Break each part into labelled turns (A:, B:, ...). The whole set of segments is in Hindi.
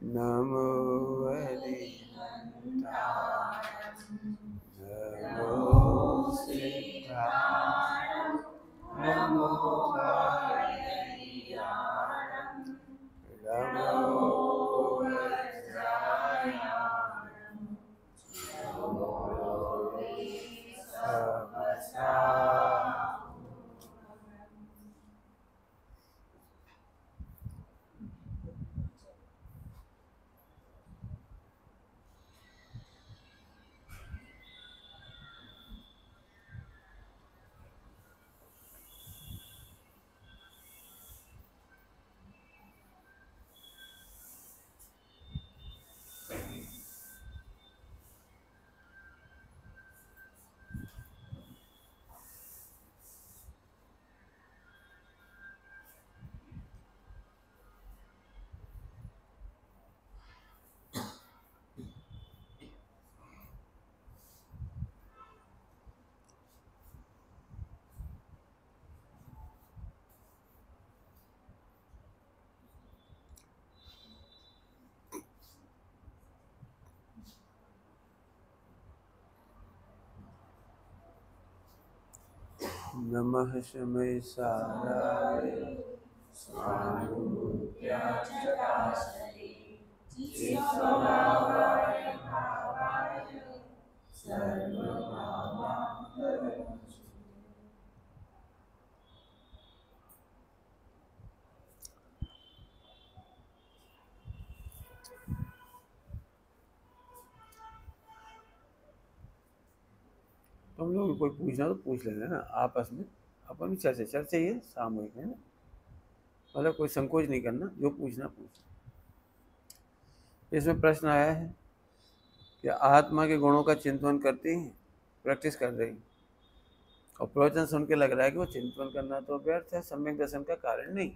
A: नमो हरिहंताय नमो सिद्धाय नमो वायुयाय नमो वज्राय नमो सहसा नमः शमय साराय स्वानुभूत्याचकाशरे चित्स्वभावाय भावाय सर्वभावान्तरं तुम लोग कोई पूछना तो पूछ लेना ना आपस में, अपन भी चर्चा ही है, सामूहिक है ना, मतलब कोई संकोच नहीं करना, जो पूछना पूछ। इसमें प्रश्न आया है कि आत्मा के गुणों का चिंतन करती हैं, प्रैक्टिस कर रही, और प्रवचन सुन के लग रहा है कि वो चिंतन करना तो व्यर्थ है, सम्यक दर्शन का कारण नहीं।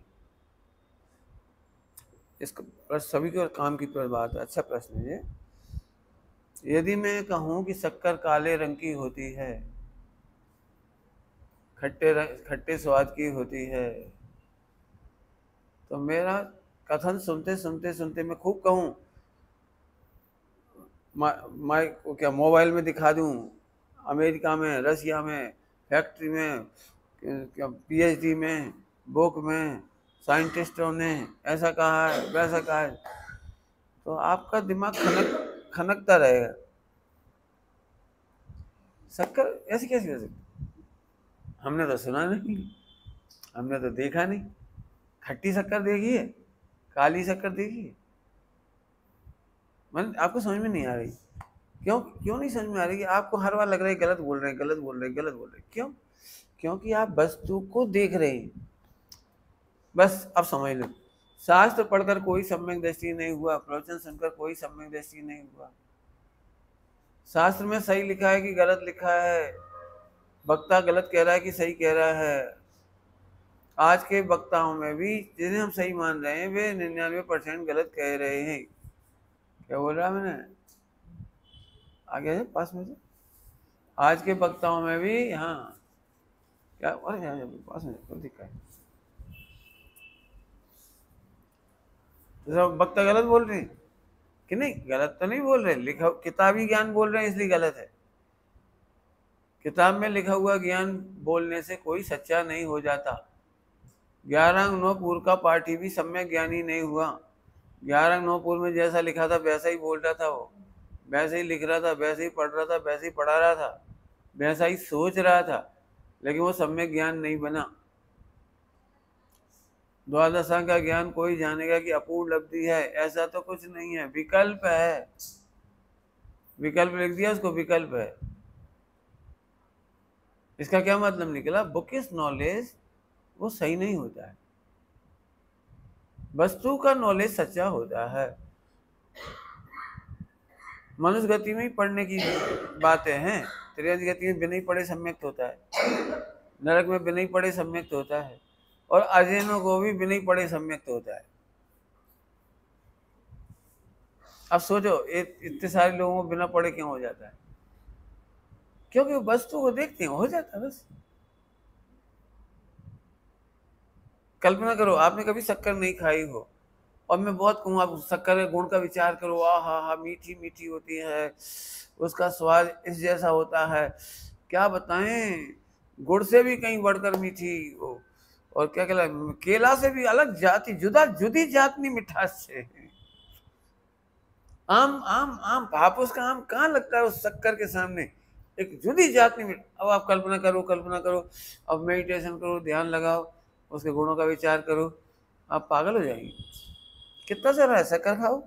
A: इसका प्रश्न सभी के काम की बात है, अच्छा प्रश्न है ये। यदि मैं कहूँ कि शक्कर काले रंग की होती है, खट्टे स्वाद की होती है, तो मेरा कथन सुनते सुनते सुनते मैं खूब कहूँ, क्या मोबाइल में दिखा दूँ, अमेरिका में, रसिया में, फैक्ट्री में, क्या पीएचडी में, बुक में, साइंटिस्टों ने ऐसा कहा है, वैसा कहा है, तो आपका दिमाग खनकता रहेगा। शक्कर ऐसी कैसी हो सकती, हमने तो सुना नहीं, हमने तो देखा नहीं। खट्टी शक्कर देखी है, काली शक्कर देखी है, मतलब आपको समझ में नहीं आ रही। क्यों नहीं समझ में आ रही? कि आपको हर बार लग रहा है गलत बोल रहे हैं, गलत बोल रहे हैं, गलत बोल रहे हैं। क्यों? क्योंकि आप वस्तु को देख रहे हैं। बस अब समझ लो, शास्त्र पढ़कर कोई सम्यक दृष्टि नहीं हुआ, प्रवचन सुनकर कोई सम्यक दृष्टि नहीं हुआ। शास्त्र में सही लिखा है कि गलत लिखा है, वक्ता गलत कह रहा है कि सही कह रहा है। आज के वक्ताओं में भी जिन्हें हम सही मान रहे हैं, वे 99% गलत कह रहे हैं। क्या बोल रहा मैंने? आगे है पास में से। आज के वक्ताओं में भी, हाँ क्या, अरे पास में कोई दिक्कत है, तो वक्ता गलत बोल रहे हैं कि नहीं? गलत तो नहीं बोल रहे, लिखा किताबी ज्ञान बोल रहे हैं इसलिए गलत है। किताब में लिखा हुआ ज्ञान बोलने से कोई सच्चा नहीं हो जाता। 11 अंग 9 पूर्व का पाठी भी सम्यक ज्ञानी नहीं हुआ। 11 अंग 9 पूर्व में जैसा लिखा था वैसा ही बोल रहा था, वो वैसे ही लिख रहा था, वैसे ही पढ़ रहा था, वैसे ही पढ़ा रहा था, वैसा ही सोच रहा था, लेकिन वो सम्यक ज्ञान नहीं बना। द्वादशा का ज्ञान कोई जानेगा कि अपूर्ण लब्धि है, ऐसा तो कुछ नहीं है, विकल्प है। विकल्प लिख दिया उसको, विकल्प है। इसका क्या मतलब निकला? बुकिश नॉलेज वो सही नहीं होता है, वस्तु का नॉलेज सच्चा होता है। मनुष्य गति में ही पढ़ने की बातें हैं। त्रियज गति में बिना ही पढ़े सम्यक्त होता है, नरक में बिना ही पढ़े सम्यक्त होता है, और अजैनों को भी बिना ही पढ़े सम्यक्त होता है। अब सोचो इतने सारे लोगों को बिना पढ़े क्यों हो जाता है? क्योंकि वस्तु को देखते हैं, हो जाता है बस। कल्पना करो आपने कभी शक्कर नहीं खाई हो और मैं बहुत कहूँ आप शक्कर के गुण का विचार करो, आ हा हा मीठी मीठी होती है, उसका स्वाद इस जैसा होता है, क्या बताएं, गुड़ से भी कहीं बढ़कर मीठी हो, और क्या कहला केला से भी अलग जाति, जुदा जुदी जातनी मिठास से। आम आम आम हापुस का आम कहाँ लगता है उस शक्कर के सामने, एक जुदी जातनी मिठास। अब आप कल्पना करो, कल्पना करो, अब मेडिटेशन करो, ध्यान लगाओ, उसके गुणों का विचार करो, आप पागल हो जाएंगे। कितना चल रहा है, शक्कर खाओ,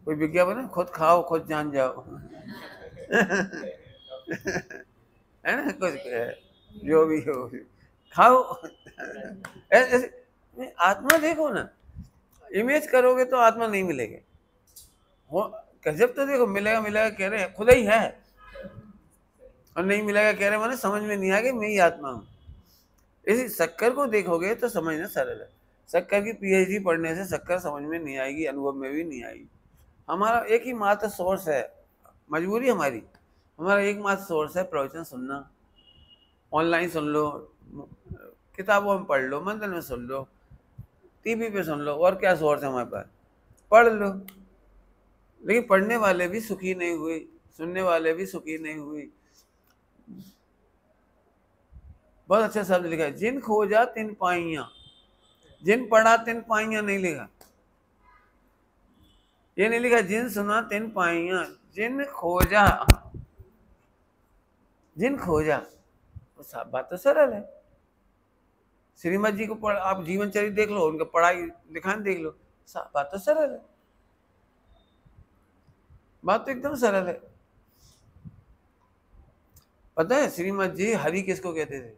A: कोई विज्ञापन है, खुद खाओ खुद जान जाओ है ना, कुछ जो भी हो खाओ ऐसे आत्मा देखो ना, इमेज करोगे तो आत्मा नहीं मिलेगी, हो गजब तो देखो, मिलेगा मिलेगा कह रहे हैं, खुदा ही है, और नहीं मिलेगा कह रहे माने समझ में नहीं आएगा मैं ही आत्मा हूँ। इसी शक्कर को देखोगे तो समझना सरल है, शक्कर की पीएचडी पढ़ने से शक्कर समझ में नहीं आएगी, अनुभव में भी नहीं आएगी। हमारा एक ही मात्र सोर्स है, मजबूरी हमारी, हमारा एक मात्र सोर्स है प्रवचन सुनना, ऑनलाइन सुन लो, किताबों में पढ़ लो, मंदिर में सुन लो, टीवी पे सुन लो, और क्या सोर्स है हमारे पास, पढ़ लो। लेकिन पढ़ने वाले भी सुखी नहीं हुए, सुनने वाले भी सुखी नहीं हुए। बहुत अच्छा शब्द लिखा है, जिन खोजा तिन पाइया, जिन पढ़ा तिन पाइया नहीं लिखा, ये नहीं लिखा जिन सुना तिन पाइया, जिन खोजा, जिन खोजा, तो बात तो सरल है। श्रीमद जी को पढ़, आप जीवन चरित्र देख लो, उनका पढ़ाई लिखान देख लो, बात तो सरल है, बात तो एकदम सरल है। पता है श्रीमद जी हरि किसको कहते थे,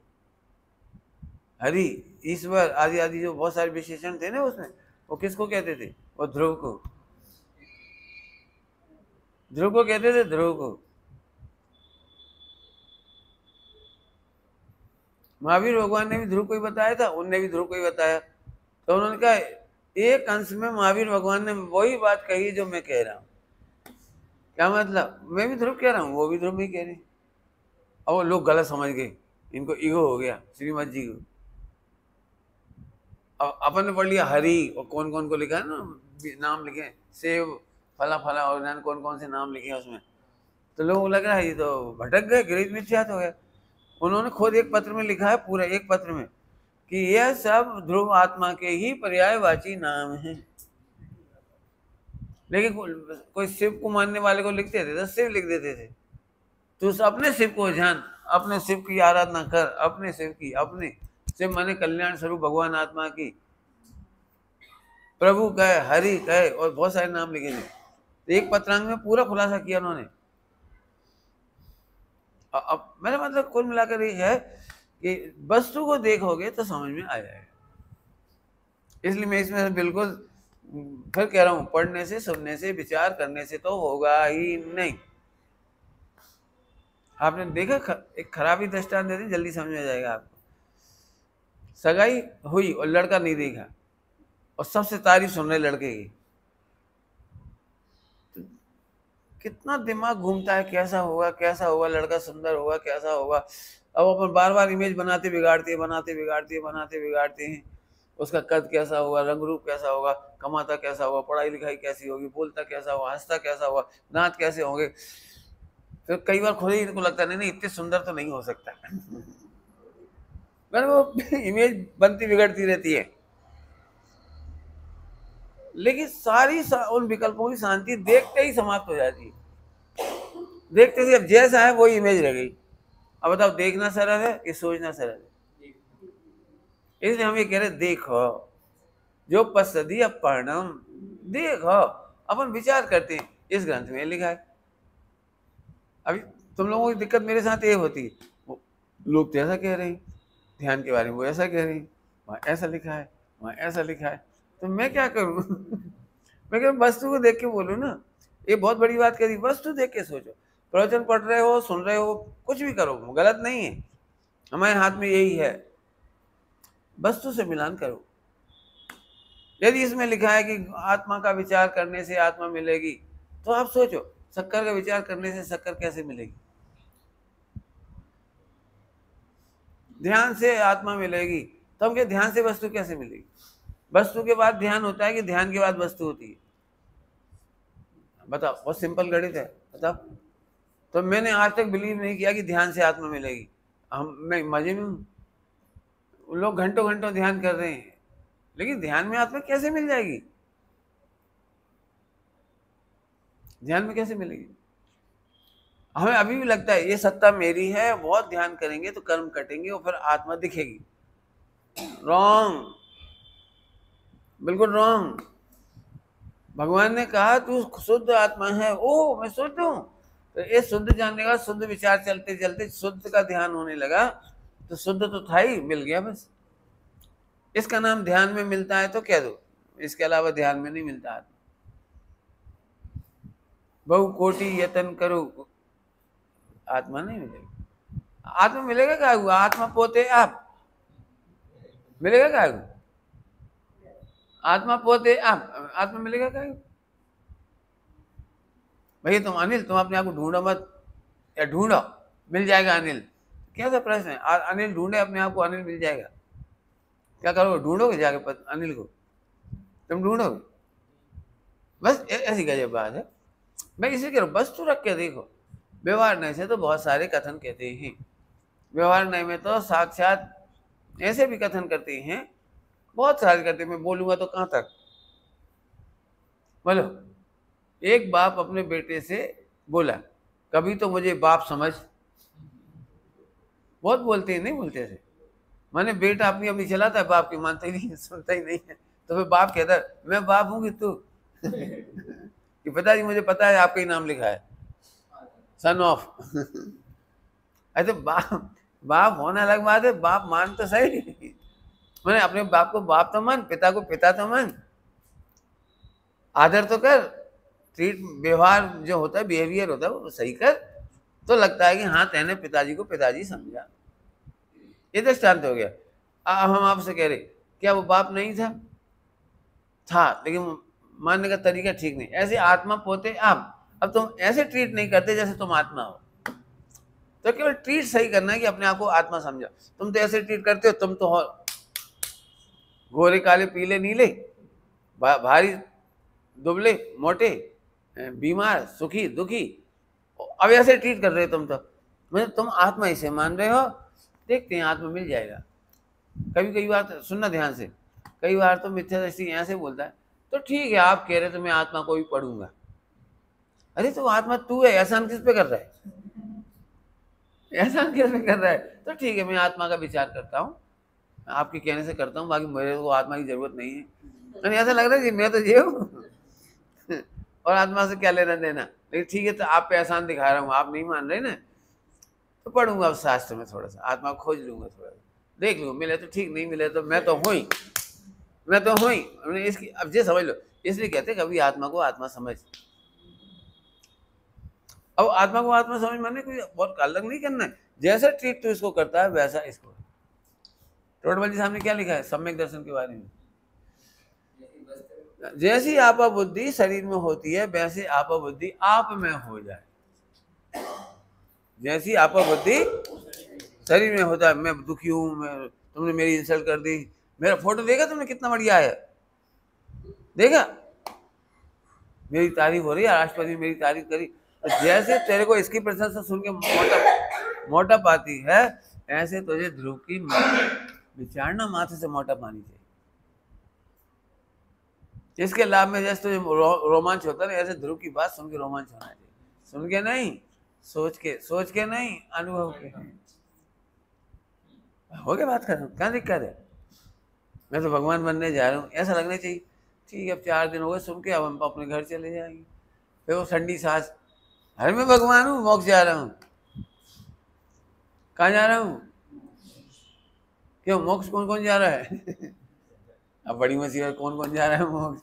A: हरि ईश्वर आदि आदि जो बहुत सारे विशेषण थे ना उसमें, वो किसको कहते थे, वो ध्रुव को, ध्रुव को कहते थे, ध्रुव को। महावीर भगवान ने भी ध्रुव को ही बताया था, उनने भी ध्रुव को ही बताया, तो उन्होंने कहा एक अंश में महावीर भगवान ने वही बात कही जो मैं कह रहा हूँ। क्या मतलब, मैं भी ध्रुव कह रहा हूँ, वो भी ध्रुव ही कह रहे, और वो लोग गलत समझ गए, इनको ईगो हो गया श्रीमद जी को। अब अपन ने पढ़ लिया हरि, और कौन कौन को लिखा है ना, नाम लिखे सेव फला फला, और कौन कौन से नाम लिखे हैं उसमें, तो लोगों को लग रहा है ये तो भटक गए, गृहित मिथ्यात हो गया। उन्होंने खुद एक पत्र में लिखा है, पूरा एक पत्र में, कि यह सब ध्रुव आत्मा के ही पर्यायवाची नाम हैं। लेकिन कोई शिव को मानने वाले को लिखते थे तो शिव लिख देते थे, तो उस अपने शिव को जान, अपने शिव की आराधना कर, अपने शिव की, अपने शिव माने कल्याण स्वरूप भगवान आत्मा की, प्रभु कहे, हरि कहे, और बहुत सारे नाम लिखे थे। एक पत्रांग में पूरा खुलासा किया उन्होंने। अब मेरा मतलब कुल मिलाकर ये है कि वस्तु को देखोगे तो समझ में आ जाएगा। इसलिए मैं इसमें बिल्कुल फिर कह रहा हूं, पढ़ने से, सुनने से, विचार करने से तो होगा ही नहीं। आपने देखा, एक खराबी दृष्टांत दे दी, जल्दी समझ में आ जाएगा आपको। सगाई हुई और लड़का नहीं देखा, और सबसे तारीफ सुन रहे लड़के की, तो कितना दिमाग घूमता है, कैसा होगा, कैसा होगा, लड़का सुंदर होगा, कैसा होगा। अब अपन बार बार इमेज बनाते बिगाड़ते बनाते बिगाड़ते बनाते बिगाड़ते हैं, उसका कद कैसा होगा, रंग रूप कैसा होगा, कमाता कैसा होगा, पढ़ाई लिखाई कैसी होगी, बोलता कैसा होगा, हंसता कैसा होगा, दांत कैसे होंगे। फिर कई बार खुद ही इनको लगता नहीं इतने सुंदर तो नहीं हो सकता पर वो इमेज बनती बिगड़ती रहती है। लेकिन उन विकल्पों की शांति देखते ही समाप्त हो जाती है, देखते ही अब जैसा है वही इमेज रह गई। अब बताओ, देखना सरल है कि सोचना सरल है? इसलिए हम ये कह रहे देखो जो पसदी अपर्णम, देखो। अपन विचार करते हैं, इस ग्रंथ में लिखा है। अभी तुम लोगों की दिक्कत मेरे साथ ये होती है, लोग तो ऐसा कह रहे हैं, ध्यान के बारे में वो ऐसा कह रही है, वहाँ ऐसा लिखा है, वहाँ ऐसा लिखा है, तो मैं क्या करूँ मैं कह वस्तु को देख के बोलूँ ना। ये बहुत बड़ी बात करी, वस्तु देख के सोचो। प्रवचन पढ़ रहे हो, सुन रहे हो, कुछ भी करो, गलत नहीं है, हमारे हाथ में यही है, वस्तु से मिलान करो। यदि इसमें लिखा है कि आत्मा का विचार करने से आत्मा मिलेगी, तो आप सोचो शक्कर का विचार करने से शक्कर कैसे मिलेगी। ध्यान से आत्मा मिलेगी। तो हम क्या ध्यान से वस्तु कैसे मिलेगी? वस्तु के बाद ध्यान होता है कि ध्यान के बाद वस्तु होती है? बताओ, बहुत सिंपल गणित है। बताओ। तो मैंने आज तक बिलीव नहीं किया कि ध्यान से आत्मा मिलेगी। मैं मजे में हूँ। लोग घंटों घंटों ध्यान कर रहे हैं, लेकिन ध्यान में आत्मा कैसे मिल जाएगी? ध्यान में कैसे मिलेगी? हमें अभी भी लगता है ये सत्ता मेरी है, बहुत ध्यान करेंगे तो कर्म कटेंगे और फिर आत्मा दिखेगी। रॉन्ग, बिल्कुल रॉन्ग। भगवान ने कहा तू शुद्ध आत्मा है। ओ मैं शुद्ध हूं। तो ये शुद्ध जानने का, शुद्ध विचार चलते चलते शुद्ध का ध्यान होने लगा, तो शुद्ध तो था ही, मिल गया बस। इसका नाम ध्यान में मिलता है तो कह दो, इसके अलावा ध्यान में नहीं मिलता आत्मा। बहु कोटि यतन करो, आत्मा नहीं मिलेगी। आत्मा मिलेगा क्या हुआ? आत्मा पोते आप मिलेगा क्या हुआ? आत्मा पोते आप, आत्मा मिलेगा क्या? भैया तुम अनिल, तुम अपने आप को ढूंढो मत, या ढूंढो मिल जाएगा अनिल। क्या सा प्रश्न है? अनिल ढूंढे अपने आप को, अनिल मिल जाएगा। क्या करोगे? ढूंढोगे जाके अनिल को? तुम ढूंढोगे? बस ऐसी गजब बात है। मैं इसे कह रहा हूँ, वस्तु रख के देखो। व्यवहार नहीं से तो बहुत सारे कथन कहते हैं। व्यवहार नहीं में तो साक्षात ऐसे भी कथन करते हैं, बहुत सारे करते हैं। मैं बोलूंगा तो कहां तक बोलो। एक बाप अपने बेटे से बोला, कभी तो मुझे बाप समझ। बहुत बोलते हैं, नहीं बोलते ऐसे? माने बेटा अपनी अपनी चलाता है, बाप की मानता ही नहीं है, सुनता ही नहीं है। तो फिर बाप कहता है मैं बाप हूँ कि तू? कि पिताजी मुझे पता है आपका ही नाम लिखा है, सन ऑफ। अरे बाप होना अलग बात है, बाप मान तो सही। मैंने अपने बाप को बाप तो मान, पिता को पिता तो मान, आदर तो कर, ट्रीट, व्यवहार जो होता है, बिहेवियर होता है वो सही कर, तो लगता है कि हाँ तेने पिताजी को पिताजी समझा। ये दृष्टांत हो गया। हम आपसे कह रहे क्या वो बाप नहीं था, लेकिन मानने का तरीका ठीक नहीं। ऐसे आत्मा पोते आप। अब तुम ऐसे ट्रीट नहीं करते जैसे तुम आत्मा हो, तो केवल ट्रीट सही करना है कि अपने आप को आत्मा समझो। तुम तो ऐसे ट्रीट करते हो, तुम तो हो गोरे काले पीले नीले, भारी दुबले मोटे, बीमार सुखी दुखी, अब ऐसे ट्रीट कर रहे हो तुम। तो मतलब तुम आत्मा इसे मान रहे हो। देखते हैं आत्मा मिल जाएगा। कई बार सुनना ध्यान से, कई बार तो मिथ्या दृष्टि ऐसे बोलता है, तो ठीक है आप कह रहे तो मैं आत्मा को भी पढ़ूंगा। अरे तो आत्मा तू है, एहसान किस पे कर रहा है? एहसान किस पे कर रहा है? तो ठीक है मैं आत्मा का विचार करता हूँ, आपके कहने से करता हूँ, बाकी मेरे को आत्मा की जरूरत नहीं है। ऐसा लग रहा है कि मैं तो ये हूँ और आत्मा से क्या लेना देना। लेकिन ठीक है, तो आप पे एहसान दिखा रहा हूँ, आप नहीं मान रहे ना, तो पढ़ूंगा अब शास्त्र में थोड़ा सा, आत्मा खोज लूंगा, थोड़ा देख लूंगा, मिले तो ठीक, नहीं मिले तो मैं तो हूँ ही, मैं तो हूँ ही। इसकी अब ये समझ लो, इसलिए कहते कभी आत्मा को आत्मा समझ। अब आत्मा को आत्मा समझ माने कोई बहुत अलग नहीं करना है, जैसा ट्रीट तू इसको करता है वैसा इसको। टोटबल जी साहब ने क्या लिखा है सम्यक दर्शन के बारे में? जैसी आपा बुद्धि शरीर में होती है, वैसे आपा बुद्धि आप में हो जाए। जैसी आपा बुद्धि शरीर में होता है, मैं दुखी हूं, मैं, तुमने मेरी इंसल्ट कर दी, मेरा फोटो देखा तुमने कितना बढ़िया है, देखा मेरी तारीफ हो रही है, राष्ट्रपति मेरी तारीफ करी, तो जैसे तेरे को इसकी प्रशंसा सुन के मोटा पाती है, ऐसे तुझे ध्रुव की विचारना माथे से मोटा पानी चाहिए। इसके लाभ में जैसे तुझे रोमांच होता है, ऐसे ध्रुव की बात सुन के रोमांच होना चाहिए। सुन के नहीं, सोच के नहीं, अनुभव के। हो गया बात खत्म, क्या दिक्कत है? मैं तो भगवान बनने जा रहा हूँ, ऐसा लगना चाहिए। ठीक है, अब 4 दिन हो गए सुन के, अब हम अपने घर चले जाएंगे। फिर वो ठंडी सांस, अरे मैं भगवान हूँ, मोक्ष जा रहा हूँ। कहाँ जा रहा हूँ? क्यों मोक्ष कौन कौन जा रहा है? अब बड़ी मुसीबत, कौन कौन जा रहा है मोक्ष?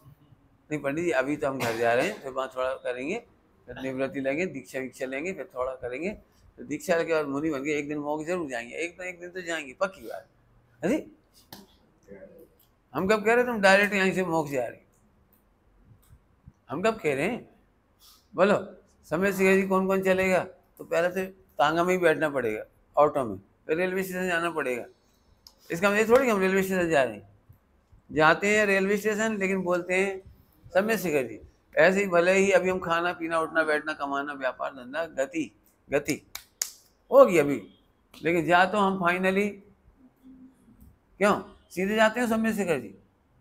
A: नहीं पंडित जी, अभी तो हम घर जा रहे हैं, फिर वहाँ थोड़ा करेंगे, फिर निवृत्ति लेंगे, दीक्षा वीक्षा लेंगे, फिर थोड़ा करेंगे, तो दीक्षा के बाद मुनि बन के एक दिन मोक्ष जरूर जाएंगे, एक दिन तो जाएंगे, पक्की बात। अरे हम कब कह रहे तुम डायरेक्ट यहीं से मोक्ष जा रहे? हम कब कह रहे हैं? बोलो। समय सिंह जी कौन कौन चलेगा? तो पहले तो तांगा में ही बैठना पड़ेगा, ऑटो में, फिर रेलवे स्टेशन जाना पड़ेगा। इसका मतलब थोड़ी हम रेलवे स्टेशन जा रहे हैं, जाते हैं रेलवे स्टेशन लेकिन बोलते हैं समय शिखर जी। ऐसे ही भले ही अभी हम खाना पीना उठना बैठना कमाना व्यापार धंधा गति गति होगी अभी, लेकिन जा तो हम फाइनली क्यों सीधे जाते हैं समय शिखर जी।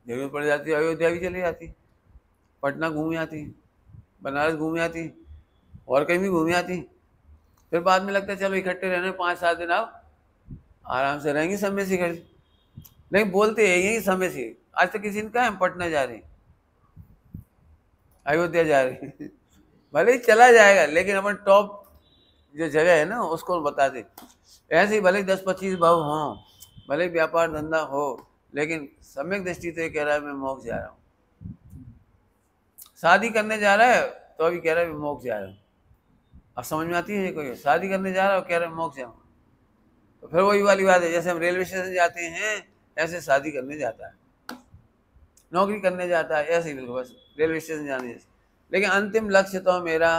A: जरूरत पड़ जाती है अयोध्या भी चली जाती, पटना घूम आती, बनारस घूम आती, और कहीं भी घूम आती। फिर बाद में लगता है चलो इकट्ठे रहने 5-7 दिन आओ आराम से रहेंगे समय शिखर जी। लेकिन बोलते यही है कि समय से आज तक किसी ने कहा हम पटना जा रहे हैं अयोध्या जा रहे हैं भले ही चला जाएगा लेकिन अपन टॉप जो जगह है ना उसको बता दे। ऐसे ही भले ही 10-25 भाव हों, भले ही व्यापार धंधा हो, लेकिन सम्यक दृष्टि तो ये कह रहा है मैं मोक्ष जा रहा हूँ। शादी करने जा रहा है तो अभी कह रहा है मैं मोक्ष जा रहा हूँ। अब समझ में आती है ये कोई शादी करने जा रहा है और कह रहा है मोक्ष जाऊँ। तो फिर वही वाली बात है, जैसे हम रेलवे स्टेशन जाते हैं ऐसे शादी करने जाता है, नौकरी करने जाता है, ऐसे ही बिल्कुल बस रेलवे स्टेशन जाने जैसे। लेकिन अंतिम लक्ष्य तो मेरा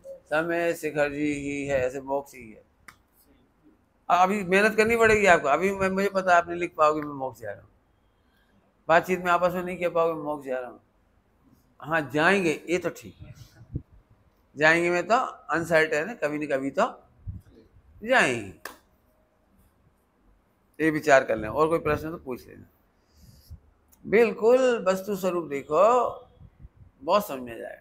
A: समय शिखर जी ही है, ऐसे मोक्ष ही है। अभी मेहनत करनी पड़ेगी आपको। अभी मुझे पता है आप नहीं लिख पाओगे मैं मोक्ष जा रहा हूँ, बातचीत में आपस में नहीं कह पाओगे मैं मोक्ष जा रहा हूँ। हाँ जाएंगे ये तो ठीक है, जाएंगे में तो अनसर्टेन है, कभी न कभी तो जाएंगे, ये विचार कर लें। और कोई प्रश्न तो पूछ लेना। बिल्कुल वस्तु स्वरूप देखो, बहुत समझ में जाए।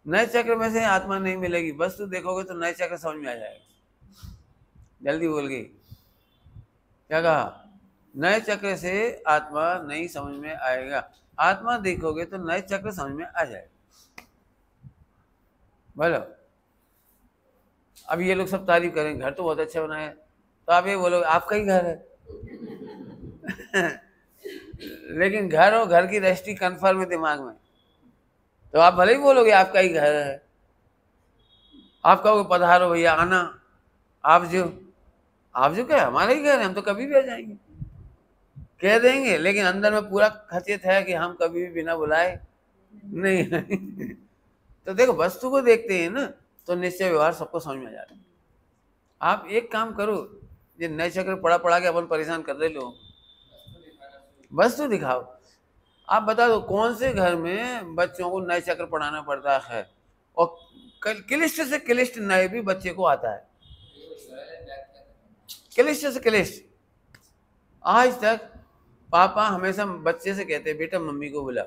A: नए चक्र में से आत्मा नहीं मिलेगी, वस्तु देखोगे तो नए चक्र समझ में आ जाएगा। जल्दी बोल गई, क्या कहा? नए चक्र से आत्मा नहीं समझ में आएगा, आत्मा देखोगे तो नए चक्र समझ में आ जाएगा। बोलो अब ये लोग सब तारीफ करेंगे घर तो बहुत अच्छा बना है, तो आप ये बोलोगे आपका ही घर है लेकिन घर और घर की रजिस्ट्री कन्फर्म है दिमाग में, तो आप भले ही बोलोगे आपका ही घर है। आप कहोगे पधारो भैया आना, आप जो क्या हमारा ही घर है, हम तो कभी भी आ जाएंगे कह देंगे, लेकिन अंदर में पूरा खचित है कि हम कभी भी बिना बुलाए नहीं तो देखो वस्तु को देखते हैं ना तो निश्चय व्यवहार सबको समझ में आ जाता है। आप एक काम करो, ये नए चक्र पढ़ा के अपन परेशान कर रहे लोग, वस्तु दिखाओ। आप बता दो कौन से घर में बच्चों को नए चक्र पढ़ाना पड़ता है, और क्लिष्ट से क्लिष्ट नए भी बच्चे को आता है, क्लिष्ट से क्लिष्ट। आज तक पापा हमेशा बच्चे से कहते हैं बेटा मम्मी को बुलाओ,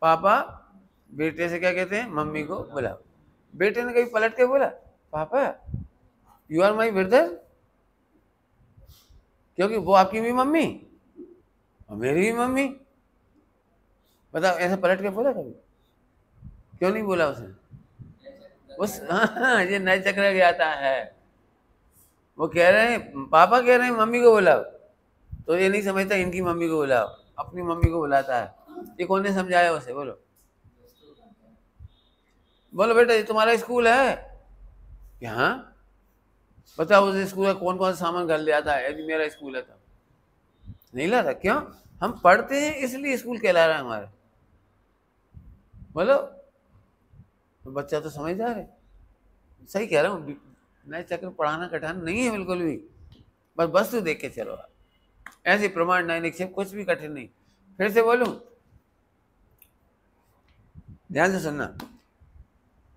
A: पापा बेटे से क्या कहते हैं मम्मी को बुलाओ। बेटे ने कभी पलट के बोला पापा यू आर माई ब्रदर, क्योंकि वो आपकी भी मम्मी और मेरी भी मम्मी। बताओ ऐसा पलट के बोला कभी? क्यों नहीं बोला उसने? उस हाँ ये नए चक्र जाता है। वो कह रहे हैं पापा कह रहे हैं मम्मी को बुलाओ, तो ये नहीं समझता इनकी मम्मी को बुलाओ, अपनी मम्मी को बुलाता है। ये कौन ने समझाया उसे? बोलो बोलो बेटा ये तुम्हारा स्कूल है क्या? हाँ बताओ उस स्कूल का कौन कौन सा सामान घर ले आता है? यदि मेरा स्कूल है तो नहीं लाता। क्यों? हम पढ़ते हैं इसलिए स्कूल कहला रहा है हमारा। बोलो तो बच्चा तो समझदार है, सही कह रहा हूँ। नए चक्र पढ़ाना कठिन नहीं है बिल्कुल भी, बस वस्तु देख के चलो। ऐसे प्रमाण नए निक्षेप कुछ भी कठिन नहीं। फिर से बोलूं, ध्यान से सुनना।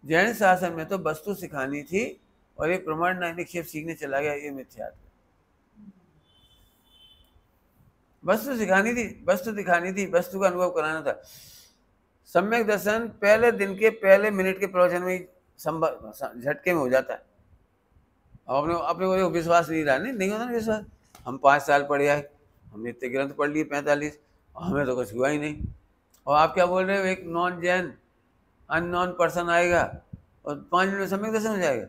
A: जैन शासन में तो वस्तु सिखानी थी और ये प्रमाण नए निक्षेप सीखने चला गया, ये मिथ्या था। वस्तु सिखानी थी, वस्तु दिखानी थी, वस्तु का अनुभव कराना था। सम्यक दर्शन पहले दिन के पहले मिनट के प्रवचन में झटके में हो जाता है। अब अपने को विश्वास नहीं रहा, नहीं होता ना विश्वास। हम 5 साल पढ़े आए, हमने इतने ग्रंथ पढ़ लिए 45, और हमें तो कुछ हुआ ही नहीं। और आप क्या बोल रहे हो? एक नॉन जैन अननोन पर्सन आएगा और 5 मिनट में सम्यक दर्शन हो जाएगा?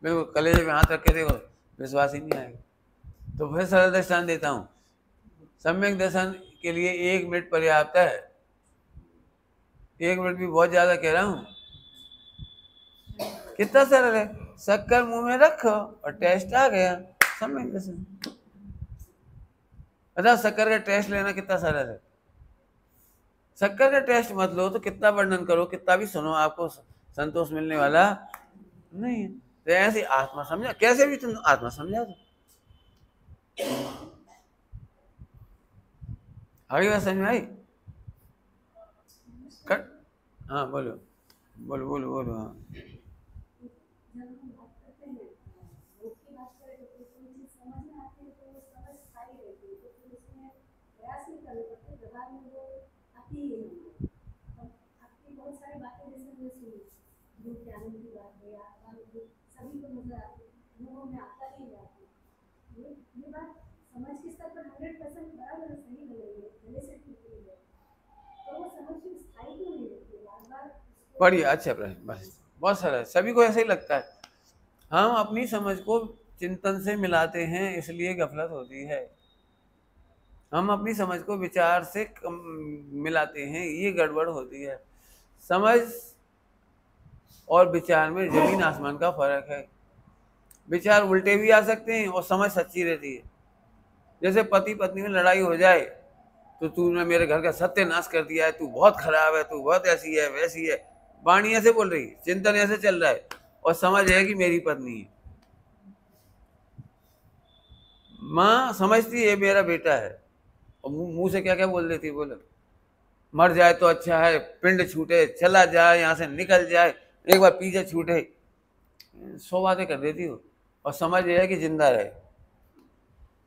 A: बिल्कुल कलेजे में हाथ रख के देखो, विश्वास ही नहीं आएगा। तो फिर सरल दृष्टांत देता हूँ। सम्यक दर्शन के लिए 1 मिनट पर्याप्त है। 1 मिनट भी बहुत ज्यादा कह रहा हूँ। कितना सरल है, शक्कर मुंह में रखो और टेस्ट आ गया, सम्यक दर्शन। बताओ शक्कर का टेस्ट लेना कितना सरल है। शक्कर का टेस्ट मत लो तो कितना वर्णन करो, कितना भी सुनो, आपको संतोष मिलने वाला नहीं है। तो ऐसे आत्मा समझा, कैसे भी तुम आत्मा समझा दो, आगे बात समझ में आई? कट। हाँ बोलो बोलो बोलो बोलो। हाँ बढ़िया, अच्छा प्रश्न, बस बहुत सरल, सभी को ऐसे ही लगता है। हम अपनी समझ को चिंतन से मिलाते हैं, इसलिए गफलत होती है। हम अपनी समझ को विचार से मिलाते हैं, ये गड़बड़ होती है। समझ और विचार में जमीन आसमान का फर्क है। विचार उल्टे भी आ सकते हैं और समझ सच्ची रहती है। जैसे पति पत्नी में लड़ाई हो जाए तो तूने मेरे घर का सत्यानाश कर दिया है, तू बहुत खराब है, तू बहुत ऐसी है वैसी है, वाणी ऐसे बोल रही, चिंतन ऐसे चल रहा है, और समझ है कि मेरी पत्नी है। माँ समझती है मेरा बेटा है, और मुंह से क्या क्या बोल देती है, बोलो मर जाए तो अच्छा है, पिंड छूटे, चला जाए यहाँ से, निकल जाए, एक बार पीछे छूटे, 100 बातें कर देती हो, और समझ ये है कि जिंदा रहे।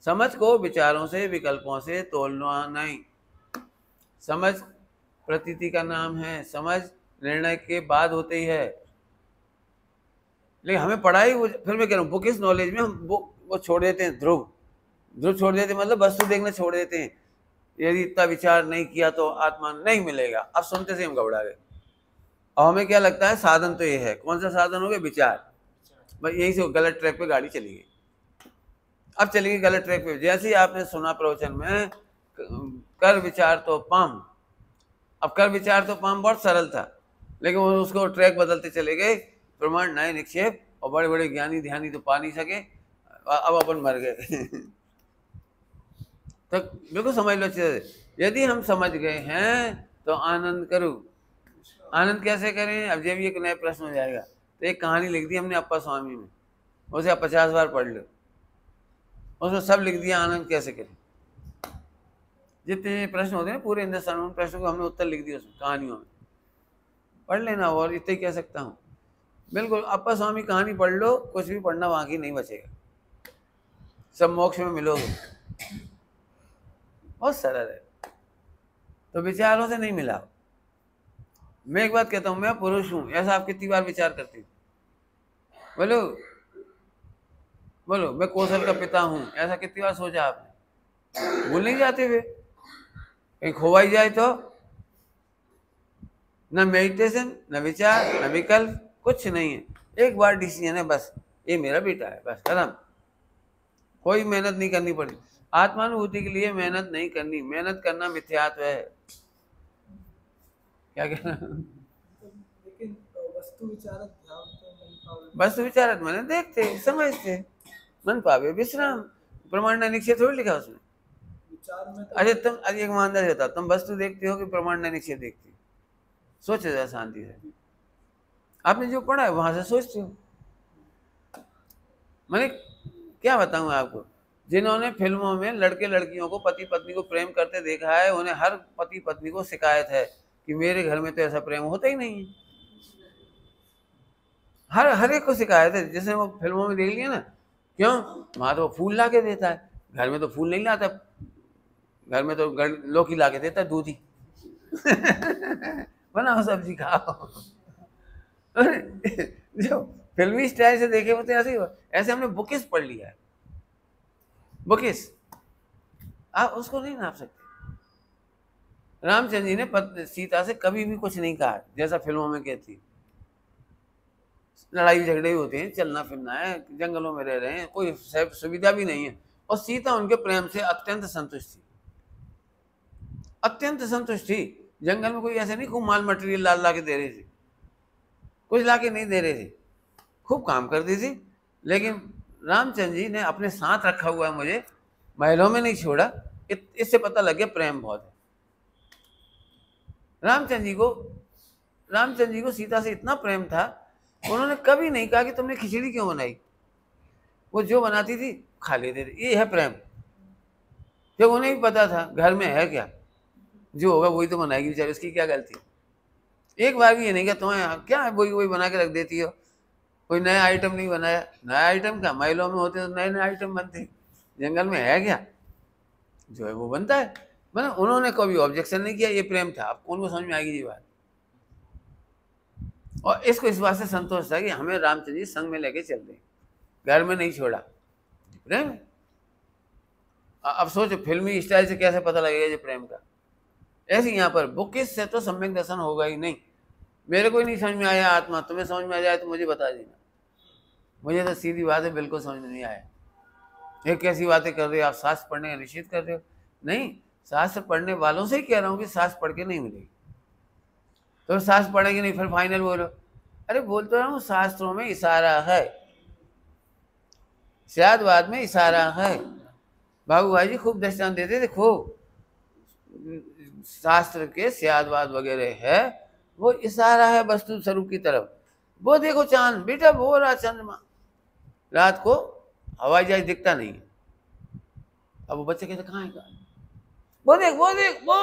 A: समझ को विचारों से विकल्पों से तोलना नहीं। समझ प्रतीति का नाम है, समझ निर्णय के बाद होती ही है। लेकिन हमें पढ़ाई, फिर मैं कह रहा हूँ बुकिश नॉलेज में हम वो छोड़ देते हैं, ध्रुव छोड़ देते हैं, मतलब वस्तु देखना छोड़ देते हैं। यदि इतना विचार नहीं किया तो आत्मा नहीं मिलेगा। अब सुनते से हम घबरा गए। और हमें क्या लगता है, साधन तो ये है, कौन सा साधन हो गया, विचार, बस यही से गलत ट्रैक पे गाड़ी चली गई। अब चली गई गलत ट्रैक पे। जैसे ही आपने सुना प्रवचन में कर विचार तो पाम, अब कर विचार तो पाम बहुत सरल था, लेकिन उसको ट्रैक बदलते चले गए, प्रमाण नए निक्षेप, और बड़े बड़े ज्ञानी ध्यानी तो पा नहीं सके, अब अपन मर गए। तो बिल्कुल समझ लो अच्छे से, यदि हम समझ गए हैं तो आनंद करो। आनंद कैसे करें, अब जब ये एक नया प्रश्न हो जाएगा। तो एक कहानी लिख दी हमने अप्पा स्वामी में, उसे आप 50 बार पढ़ लो, उसमें सब लिख दिया आनंद कैसे करें। जितने प्रश्न होते हैं पूरे हिंदुस्तान में, उन प्रश्नों को हमने उत्तर लिख दिया उसमें, कहानियों में पढ़ लेना। और इतना ही कह सकता हूँ, बिल्कुल अप्पा स्वामी कहानी पढ़ लो, कुछ भी पढ़ना बाकी नहीं बचेगा, सब मोक्ष में मिलोगे। बहुत सरल है। तो विचारों से नहीं मिला। मैं एक बात कहता हूँ, मैं पुरुष हूँ, ऐसा आप कितनी बार विचार करते हो, बोलो बोलो। मैं कौशल का पिता हूँ, ऐसा कितनी बार सोचा आपने? भूल नहीं जाते हुए, कहीं खोवाई जाए तो न मेडिटेशन, न विचार, न विकल्प, कुछ नहीं है। एक बार डिसीजन है, बस ये मेरा बेटा है, बस खत्म। कोई मेहनत नहीं करनी पड़ी। आत्मानुभूति के लिए मेहनत नहीं करनी, मेहनत करना मिथ्यात्व है। क्या कहना?
B: लेकिन वस्तु
A: विचारक मैंने देखते समझते, मन पावे विश्राम, प्रमाण निक्षेप थोड़ी लिखा उसमें। अरे तुम, अरे एक ईमानदारी बताओ, तुम वस्तु देखते हो कि प्रमाण निक्षेप देखती हो? सोचो जरा शांति से, आपने जो पढ़ा है वहां से सोचते हो। मैंने क्या बताऊं आपको, जिन्होंने फिल्मों में लड़के लड़कियों को, पति पत्नी को प्रेम करते देखा है, उन्हें हर पति पत्नी को शिकायत है कि मेरे घर में तो ऐसा प्रेम होता ही नहीं है। हर एक को शिकायत है, जैसे वो फिल्मों में देख लिया ना, क्यों वहां तो फूल ला के देता है, घर में तो फूल नहीं लाता, घर में तो लौकी ला के देता है, दूधी। बनाओ सब्जी खाओ। जो फिल्मी स्टाइल से देखे होते ऐसे ही, ऐसे हमने बुकिस पढ़ लिया है, बुकिस आप उसको नहीं नाप सकते। रामचंद्र जी ने सीता से कभी भी कुछ नहीं कहा जैसा फिल्मों में कहती। लड़ाई झगड़े होते हैं, चलना फिरना है, जंगलों में रह रहे हैं, कोई सुविधा भी नहीं है, और सीता उनके प्रेम से अत्यंत संतुष्ट थी, अत्यंत संतुष्ट थी। जंगल में कोई ऐसे नहीं खूब माल मटेरियल ला के दे रहे थे, कुछ ला के नहीं दे रहे थे, खूब काम करती थी। लेकिन रामचंद्र जी ने अपने साथ रखा हुआ है, मुझे महलों में नहीं छोड़ा, इससे पता लग गया प्रेम बहुत है। रामचंद्र जी को सीता से इतना प्रेम था उन्होंने कभी नहीं कहा कि तुमने खिचड़ी क्यों बनाई, वो जो बनाती थी खा लेते थे। ये है प्रेम। जब उन्हें भी पता था घर में है क्या, जो होगा वही तो बनाएगी बेचारी, उसकी क्या गलती। एक बार भी ये नहीं कहा तुम्हें क्या है वही वही बना के रख देती हो, कोई नया आइटम नहीं बनाया। नया आइटम क्या, महिलाओं में होते तो नए नए आइटम बनते, जंगल में है क्या, जो है वो बनता है। मतलब उन्होंने कभी ऑब्जेक्शन नहीं किया, ये प्रेम था। अब उनको समझ में आएगी ये बात। और इसको इस बात से संतोष था कि हमें रामचंद्र जी संग में लेके चल रहे, घर में नहीं छोड़ा। प्रेम है। अब सोचो फिल्मी स्टाइल से कैसे पता लगेगा ये प्रेम का। ऐसे यहाँ पर बुकिस से तो सम्यक दर्शन होगा ही नहीं। मेरे को ही नहीं समझ में आया आत्मा, तुम्हें समझ में आ जाए तो मुझे बता देना। मुझे तो सीधी बात है बिल्कुल समझ में नहीं आया। ये कैसी बातें कर रहे हो आप, शास्त्र पढ़ने का निषेध कर रहे हो। नहीं, शास्त्र पढ़ने वालों से ही कह रहा हूँ कि शास्त्र पढ़ के नहीं मिलेगी। तो शास्त्र पढ़ेंगे नहीं फिर फाइनल बोलो। अरे बोल तो रहा हूँ शास्त्रों में इशारा है, शायदवाद में इशारा है। बाबू भाई जी खूब दृष्टांत देते थे, खूब शास्त्र के शायदवाद वगैरह है, वो इशारा है वस्तु स्वरूप की तरफ। वो देखो चांद बेटा, वो रहा चंद्रमा, रात को हवाई जहाज दिखता नहीं है। अब वो बच्चे कहते कहाँ है, वो देख वो देख वो,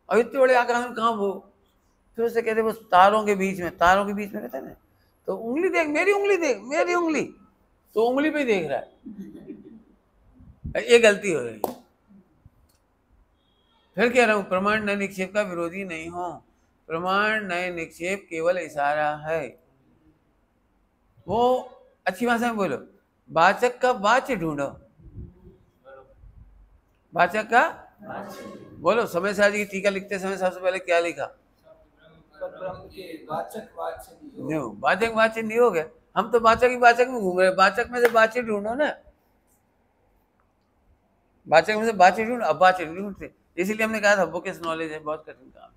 A: अब इतने बड़े आकाश में कहाँ वो। फिर उससे कहते वो तारों के बीच में, तारों के बीच में कहते ना, तो उंगली देख, मेरी उंगली देख, मेरी उंगली, तो उंगली पे देख रहा है। ये गलती हो रही है। फिर कह रहा हूं प्रमाण नए निक्षेप का विरोधी नहीं हो। प्रमाण नए निक्षेप केवल इशारा है। वो अच्छी भाषा में बोलो, वाचक का वाच्य ढूंढो। वाचक का बोलो। समय साजी की टीका लिखते समय सबसे पहले क्या लिखा,
B: वाचक
A: वाच्य नहीं हो गया। हम तो वाचक ही वाचक में घूम रहे, वाचक में से वाच्य ढूंढो ना, वाचक में से वाच्य ढूंढो। अब वाच्य ढूंढते, इसीलिए हमने कहा था बुकिश नॉलेज है बहुत कठिन काम,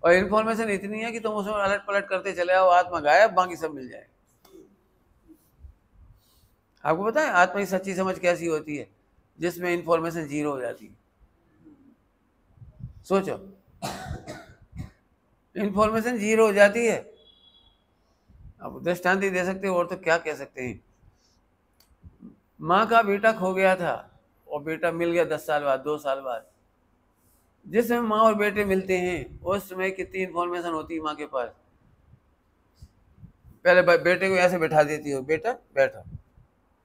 A: और इन्फॉर्मेशन इतनी है कि तुम उसमें अलट पलट करते चले आओ, आत्मा गायब, बाकी सब मिल जाए। आपको पता है आत्मा की सच्ची समझ कैसी होती है, जिसमें इंफॉर्मेशन जीरो हो जाती है। सोचो, इंफॉर्मेशन जीरो हो जाती है। अब दृष्टांत ही दे सकते हो और तो क्या कह सकते हैं। माँ का बेटा खो गया था और बेटा मिल गया 10 साल बाद, 2 साल बाद। जिस समय माँ और बेटे मिलते हैं उस समय कितनी इंफॉर्मेशन होती है माँ के पास। पहले बेटे को ऐसे बैठा देती हो, बेटा बैठो,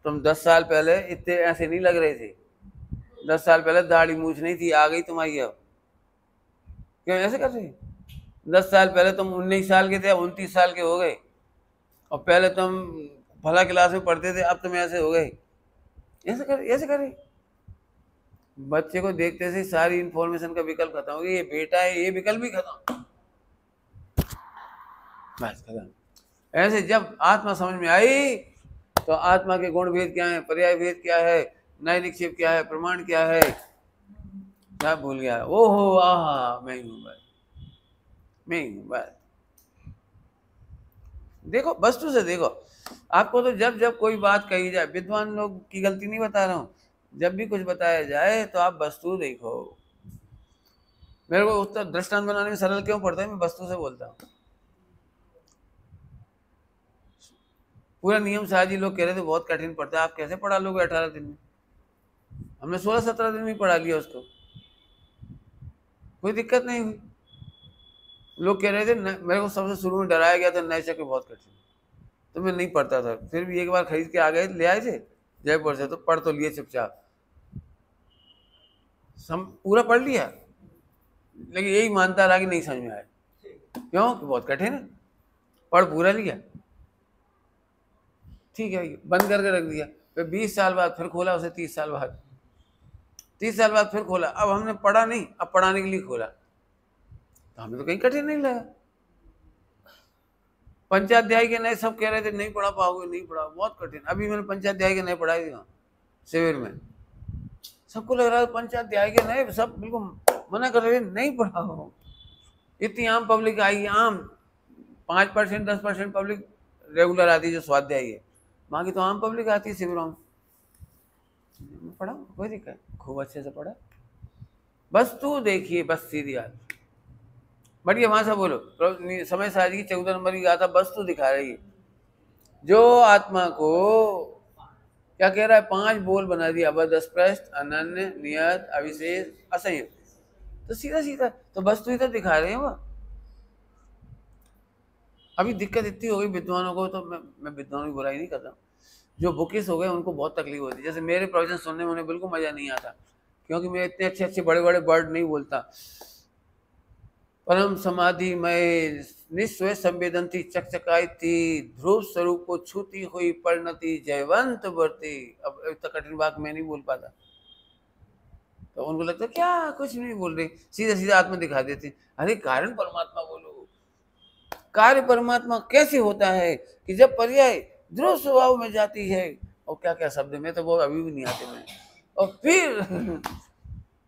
A: तुम 10 साल पहले इतने ऐसे नहीं लग रहे थे, 10 साल पहले दाढ़ी मूछ नहीं थी, आ गई तुम्हारी अब, क्यों ऐसे कर रहे। 10 साल पहले तुम 19 साल के थे, 29 साल के हो गए, और पहले तुम भला क्लास में पढ़ते थे, अब तुम ऐसे हो गए। ऐसे करे। बच्चे को देखते से सारी इंफॉर्मेशन का विकल्प खत्म हो गया, ये बेटा है ये विकल्प भी खत्म, बस खत्म। ऐसे जब आत्मा समझ में आई तो आत्मा के गुण भेद क्या है, पर्याय भेद क्या है, नए निक्षेप क्या है, प्रमाण क्या है, सब भूल गया। ओहो आहा, मैं ही हूँ बस, मैं ही हूँ बस। देखो वस्तु से देखो। आपको तो जब जब कोई बात कही जाए, विद्वान लोग की गलती नहीं बता रहा हूँ, जब भी कुछ बताया जाए तो आप वस्तु देखो। मेरे को उत्तर दृष्टांत बनाने में सरल क्यों पड़ता है, मैं वस्तु से बोलता हूँ। पूरा नियम साजी लोग कह रहे थे बहुत कठिन पड़ता है, आप कैसे पढ़ा लोगे 18 दिन में। हमने 16-17 दिन में पढ़ा लिया उसको, कोई दिक्कत नहीं हुई। लोग कह रहे थे, मेरे को सबसे शुरू में डराया गया था नए चक्र बहुत कठिन, तो मैं नहीं पढ़ता था। फिर भी एक बार खरीद के आ गए, ले आए थे जयपुर से, तो पढ़ तो लिए चुपचाप, पूरा पढ़ लिया, लेकिन यही मानता रहा कि नहीं समझ में आया। क्यों, बहुत कठिन है। पढ़ पूरा लिया, ठीक है, बंद करके रख दिया। फिर 20 साल बाद फिर खोला उसे, 30 साल बाद, 30 साल बाद फिर खोला। अब हमने पढ़ा नहीं, अब पढ़ाने के लिए खोला, तो हमें तो कहीं कठिन नहीं लगा। पंचाध्याय के नए सब कह रहे थे नहीं पढ़ा पाओगे, नहीं पढ़ा, बहुत कठिन। अभी मैंने पंचाध्याय के नए पढ़ाए थे वहाँ शिविर में, सबको लग रहा है पंचाध्याय के नए, सब बिल्कुल मना कर रहे थे नहीं पढ़ाओ। इतनी आम पब्लिक आई, आम 5% 10% पब्लिक रेगुलर आती है जो स्वाध्यायी है, बाकी तो आम पब्लिक आती है शिविरों में। पढ़ा, कोई दिक्कत, खूब अच्छे से पढ़ा। बस तू देखिए, बस सीधी बात, बढ़िया वहां से बोलो। समय साजी की 14 नंबर की गाथा वस्तु दिखा रही है, जो आत्मा को क्या कह रहा है, 5 बोल बना दिया, अबद्ध, स्पष्ट, अनन्य, नियत, अविशेष, असंयुक्त, तो सीधा सीधा तो वस्तु ही तो दिखा रहे हैं वो। अभी दिक्कत इतनी हो गई विद्वानों को, तो मैं विद्वानों की बुराई नहीं करता, जो बुकिस हो गए उनको बहुत तकलीफ होती है। जैसे मेरे प्रवचन सुनने में उन्हें बिल्कुल मजा नहीं आता, क्योंकि मैं इतने अच्छे अच्छे बड़े बड़े वर्ड नहीं बोलता। परम समाधि में निस्वय संवेदनती चकचकाई थी, ध्रुव स्वरूप को छूती हुई परिणति जयवंत वर्ती। अब इतना कठिन वाक्य मैं नहीं बोल पाता, तो उनको लगता है क्या कुछ नहीं बोल रहे, सीधा सीधा आत्मा दिखा देते। अरे कारण परमात्मा बोलो। कार्य परमात्मा कैसे होता है कि जब पर्याय ध्रुव स्वभाव में जाती है, और क्या क्या शब्द में तो वो अभी भी नहीं आते मैं, और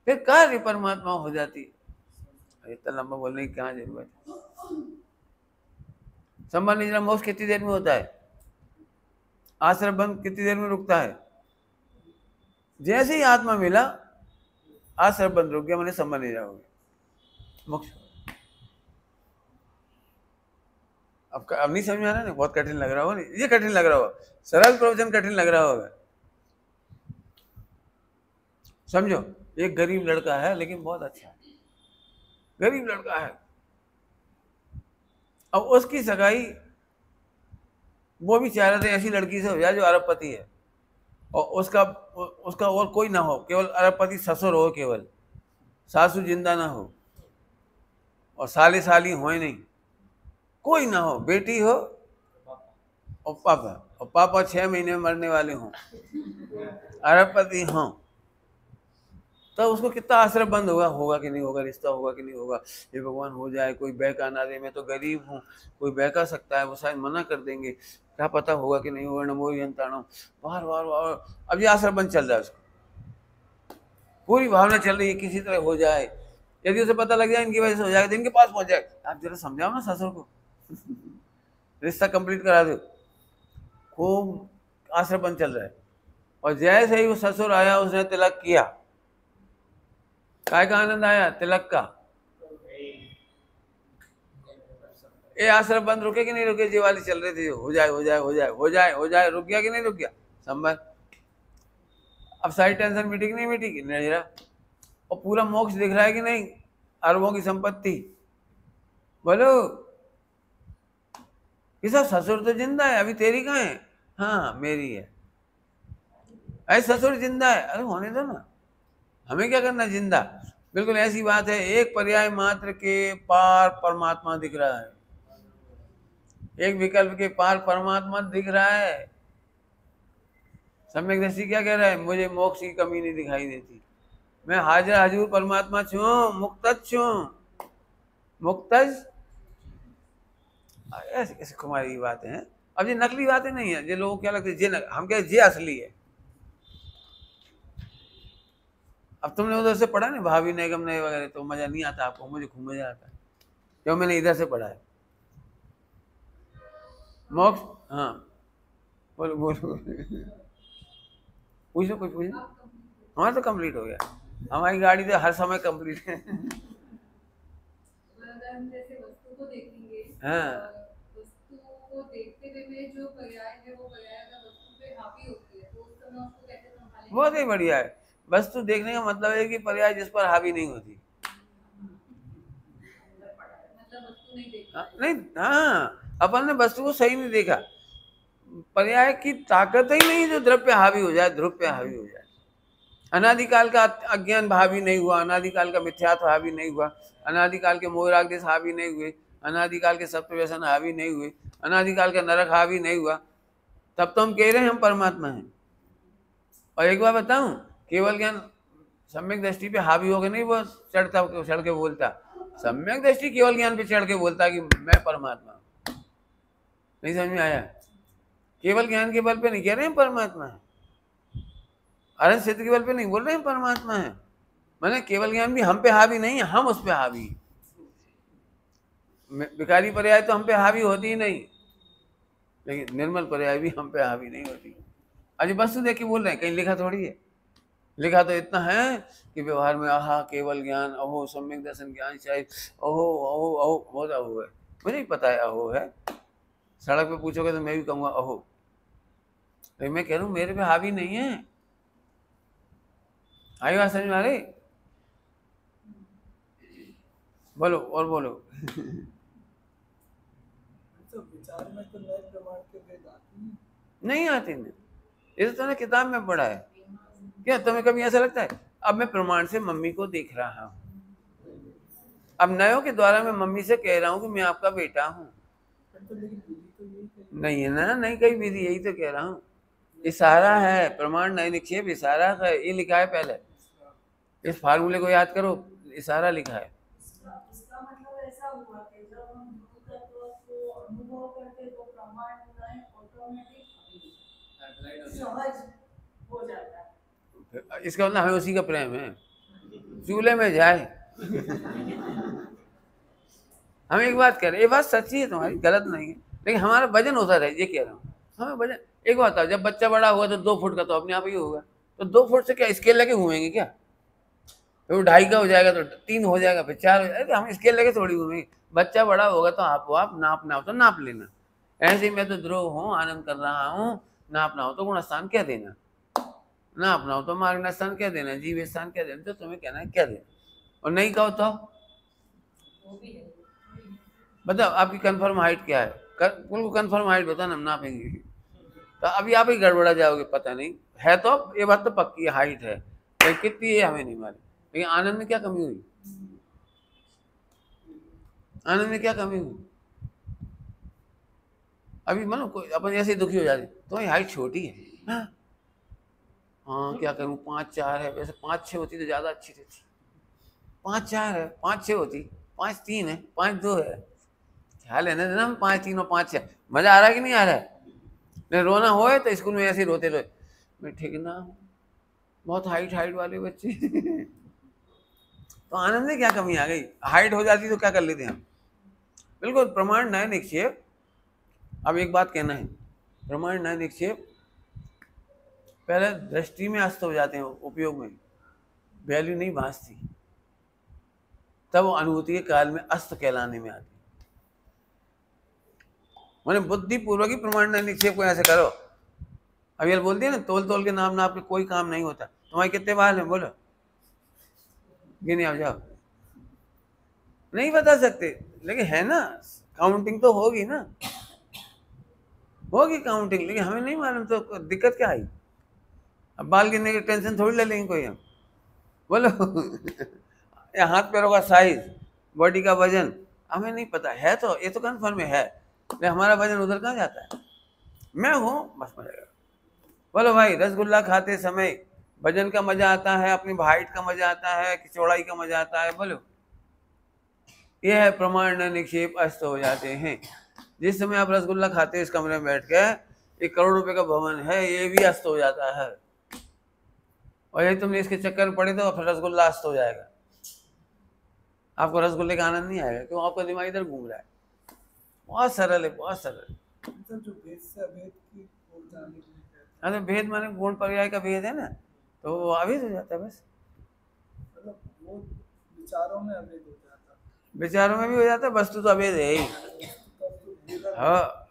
A: फिर कार्य परमात्मा हो जाती है। इतना लंबा बोलने की क्या जरूरत है। संबंध निजरा मोक्ष कितनी देर में होता है, आश्रम बंद कितनी देर में रुकता है, जैसे ही आत्मा मिला आश्रम बंद रुक गया, मैंने संबंध निजरा हो गया, मोक्ष। अब नहीं समझ में आ रहा ना, बहुत कठिन लग रहा होगा, नहीं ये कठिन लग रहा होगा, सरल प्रवचन कठिन लग रहा होगा। समझो, एक गरीब लड़का है लेकिन बहुत अच्छा है, गरीब लड़का है। अब उसकी सगाई वो भी चाह रहे थे ऐसी लड़की से हो जाए जो अरबपति है, और उसका और कोई ना हो, केवल अरबपति ससुर हो, केवल सासू जिंदा ना हो, और साले साली हो ही नहीं, कोई ना हो, बेटी हो और पापा 6 महीने में मरने वाले हों, अरबपति हों, तो उसको कितना आश्रय बंद होगा कि नहीं होगा, रिश्ता होगा कि नहीं होगा। ये भगवान हो जाए, कोई बहका ना दे, मैं तो गरीब हूँ, कोई बहका सकता है, वो शायद मना कर देंगे, क्या पता होगा कि नहीं होगा, नमो यंताणो, बार बार बार। अब ये आश्रय बंद चल रहा है, उसको पूरी भावना चल रही है किसी तरह हो जाए, यदि उसे पता लग जाए इनकी वजह से हो जाएगा, इनके पास पहुंच जाए। आप जरा समझाओ ना ससुर को, रिश्ता कंप्लीट करा दो, खूब आश्रय बंद चल रहा है। और जैसे ही वो ससुर आया, उसने तिलक किया, काय का आनंद आया, तिलक का। ये आश्रय बंद रुके कि नहीं रुके, जी वाली चल रही थी, हो जाए हो जाए हो जाए हो जाए हो जाए, रुक गया कि नहीं रुक गया संबंध। अब सारी टेंशन मिटी कि नहीं मिटी, कि नहीं रहा, और पूरा मोक्ष दिख रहा है कि नहीं, अरबों की संपत्ति। बोलो ये सब, ससुर तो जिंदा है, अभी तेरी कहाँ है, हाँ मेरी है, अरे ससुर जिंदा है, अरे होने दो ना, हमें क्या करना जिंदा। बिल्कुल ऐसी बात है, एक पर्याय मात्र के पार परमात्मा दिख रहा है, एक विकल्प के पार परमात्मा दिख रहा है। सम्यक दृष्टि क्या कह रहा है, मुझे मोक्ष की कमी नहीं दिखाई देती, मैं हाजिर हजूर परमात्मा छू, मुक्त छू, मुक्त। ऐसी ऐसी कुमारी की बातें हैं। अब ये नकली बातें नहीं है, ये लोगों को क्या लगता है, हम क्या ये असली है। अब तुमने उधर से पढ़ा ना, भाभी निगम ने वगैरह, तो मजा नहीं आता आपको, मुझे खूब मजा आता है, क्यों मैंने इधर से पढ़ा है। मोक्ष, हाँ बोलो बोलो, पूछो कुछ पूछो। हमारा तो कंप्लीट हो गया, हमारी गाड़ी तो हर समय कंप्लीट है। हाँ,
B: वस्तु को देखते हुए जो पर्याय है, वो पर्याय अगर वस्तु पे हावी होती है, तो उस समय उसको कैसे संभालेंगे?
A: बहुत ही बढ़िया है। वस्तु देखने का मतलब है कि पर्याय जिस पर हावी नहीं होती,
B: मतलब वस्तु नहीं देखती।
A: नहीं, हाँ, अपन ने वस्तु को सही नहीं देखा, पर्याय की ताकत ही नहीं जो द्रव्य हावी हो जाए, ध्रुव पे हावी हो जाए। अनादिकाल का अज्ञान हावी नहीं हुआ, अनादिकाल का मिथ्यात्व हावी नहीं हुआ, अनादिकाल के मोह राग देश हावी नहीं हुए, अनादिकाल के सत्य व्यसन हावी नहीं हुए, अनादिकाल का नरक हावी नहीं हुआ, तब तो हम कह रहे हैं हम परमात्मा हैं। और एक बार बताऊं, केवल ज्ञान सम्यक दृष्टि पे हावी होकर नहीं वो चढ़ के बोलता, सम्यक दृष्टि केवल ज्ञान पे चढ़ के बोलता कि मैं परमात्मा। नहीं समझ में आया, केवल ज्ञान के बल पे नहीं कह रहे हैं परमात्मा है, अनंत सिद्ध के बल पे नहीं बोल रहे हैं परमात्मा है, मैंने केवल ज्ञान भी हम पे हावी नहीं है, हम उस पे हावी। विकारी पर्याय तो हम पे हावी होती ही नहीं, लेकिन निर्मल पर्याय भी हम पे हावी नहीं होती। अजी वस्तु देख के बोल रहे हैं, कहीं लिखा थोड़ी है, लिखा तो इतना है कि व्यवहार में आहा केवल ज्ञान, अहो सम्यक दर्शन ज्ञान चाहिए, अहो अहो अहो, बहुत अहो है, मुझे ही पता है अहो है, सड़क पे पूछोगे तो मैं भी कहूँगा ओहो। तो मैं कह रहा हूँ मेरे पे हावी नहीं है। आई बात समझ में आ रही? बोलो और बोलो।
C: तो विचार में तो नए प्रमाण के भेद आते हैं।
A: नहीं आते नहीं, ये तो तुमने किताब में पढ़ा है। क्या तुम्हें कभी ऐसा लगता है अब मैं प्रमाण से मम्मी को देख रहा हूँ, अब नयों के द्वारा मैं मम्मी से कह रहा हूँ कि मैं आपका बेटा हूँ?
C: तो लेकिन विधि तो यही कही।
A: नहीं है ना, नहीं कहीं विधि, यही तो कह रहा हूँ। इशारा है, प्रमाण नहीं निक्षेप इशारा है, ये लिखा है पहले। इस फार्मूले को याद करो, इशारा लिखा है।
D: इसका मतलब ऐसा हुआ कि जब हम गुरु तत्व को अनुभव करते तो प्रमाण ऑटोमेटिक सहज हो जाता है।
A: इसका मतलब हमें उसी का प्रेम है, चूल्हे में जाए। हम एक बात कह रहे हैं, ये बात सच्ची है तुम्हारी, गलत नहीं है, लेकिन हमारा वजन होता रहे, ये कह रहा हूँ। हमें वजन, एक बात है, जब बच्चा बड़ा होगा तो 2 फुट का तो अपने आप ही होगा, तो 2 फुट से क्या स्केल लगे घूमेंगे क्या? फिर वो 2.5 का हो जाएगा तो 3 हो जाएगा, फिर 4 हो जाएगा, हम स्केल लगे थोड़ी घूमेंगे। बच्चा बड़ा होगा तो आप नापना हो तो नाप लेना। ऐसे ही मैं तो ध्रुव हूँ, आनंद कर रहा हूँ, नापना हो तो गुणस्थान कह देना, नापना हो तो मार्ग स्थान कह देना, जीव स्थान कह देना, तो तुम्हें कहना है कह देना, और नहीं कहो तो बताओ आपकी कंफर्म हाइट क्या है? बिल्कुल कंफर्म हाइट बताओ ना, हम नापेंगे। तो अभी आप ही गड़बड़ा जाओगे, पता नहीं है तो ये बात तो पक्की हाइट है, लेकिन कितनी है हमें नहीं मालूम। लेकिन आनंद में क्या कमी हुई? आनंद में क्या कमी हुई? अभी मानो कोई अपन ऐसे ही दुखी हो जाते, तुम्हारी हाइट छोटी है। हाँ क्या करूँ, 5-4 है, वैसे 5-6 होती तो ज्यादा अच्छी रहती। 5-4 है, 5-6 होती, 5-3 है, 5-2 है, क्या लेने देना हम 5-3 और 5-6। मजा आ रहा है कि नहीं आ रहा है? नहीं रोना होए तो स्कूल में ऐसे ही रोते रहे, मैं ठीक ना हूँ, बहुत हाइट वाले बच्चे। तो आनंद में क्या कमी आ गई? हाइट हो जाती तो क्या कर लेते हम? बिल्कुल प्रमाण नए निक्षेप। अब एक बात कहना है, प्रमाण नए निक्षेप पहले दृष्टि में अस्त हो जाते हैं, उपयोग में वैल्यू नहीं भासती, तब वो अनुभूति के काल में अस्त कहलाने में आती। मैंने बुद्धि पूर्वक ही प्रमाण नए निक्षेप को ऐसे करो। अब ये बोलती है ना, तोल तोल के नाम नाप के कोई काम नहीं होता। तुम्हारे कितने बाल हैं बोलो, गिने आप जाओ। नहीं बता सकते, लेकिन है ना, काउंटिंग तो होगी ना, होगी काउंटिंग, लेकिन हमें नहीं मालूम तो दिक्कत क्या आई? अब बाल गिनने की टेंशन थोड़ी ले लेंगे कोई हम, बोलो। या हाथ पैरों का साइज, बॉडी का वजन हमें नहीं पता है, तो ये तो कन्फर्म है, लेकिन हमारा वजन उधर कहाँ जाता है? मैं हूँ बस मजा। बोलो भाई, रसगुल्ला खाते समय वजन का मजा आता है, अपनी हाइट का मजा आता है कि चौड़ाई का मजा आता है? बोलो। यह है प्रमाण न निक्षेप अस्त हो जाते हैं। जिस समय आप रसगुल्ला खाते हैं इस कमरे में बैठ के, 1 करोड़ रुपए का भवन है, ये भी अस्त हो जाता है, और यदि तुमने इसके चक्कर में पड़े तो फिर रसगुल्ला अस्त हो जाएगा। आपको रसगुल्ले का आनंद नहीं आएगा, क्यों? आपका दिमाग इधर घूम रहा है। बहुत सरल है, बहुत सरल।
C: तो जो भेद से अभेद की ओर जाने के लिए कहते
A: हाँ, तो भेद माने गुण पर्याय का भेद है ना, तो वो अभेद हो जाता है बस।
C: मतलब वो विचारों में अभेद हो जाता है।
A: विचारों में भी हो जाता है, वस्तु तो अभेद है ही। हाँ,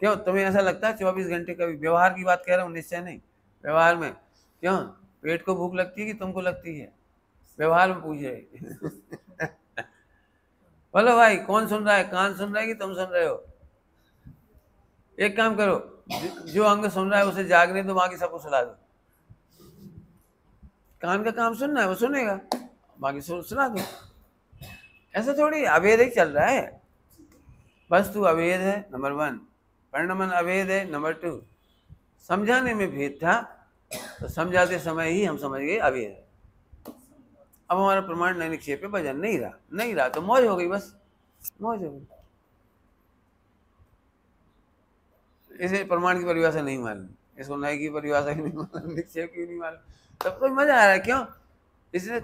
A: क्यों तुम्हें ऐसा लगता है 24 घंटे का? व्यवहार की बात कह रहा हूँ, निश्चय नहीं, व्यवहार में। क्यों पेट को भूख लगती है कि तुमको लगती है? व्यवहार में पूछ रहे। बोलो भाई, कौन सुन रहा है? कान सुन रहा है कि तुम सुन रहे हो? एक काम करो, जो अंग सुन रहा है उसे जागने दो, बाकी सबको सुला दो। कान का काम सुनना है, वो सुनेगा, बाकी सुना दो। ऐसा थोड़ी अभेद ही चल रहा है। वस्तु अभेद है नंबर 1, परिणमन अभेद है नंबर 2। समझाने में भेद था तो समझाते समय ही हम समझ गए अभेद है। अब हमारा प्रमाण नए निक्षेप पे वजन नहीं रहा तो मौज हो गई, बस मौज हो गई। इसे प्रमाण की परिभाषा नहीं मालूम, इसको नए की परिभाषा ही नहीं मालूम, निक्षेप की नहीं मालूम, तब तो मजा आ रहा है। क्यों? इसलिए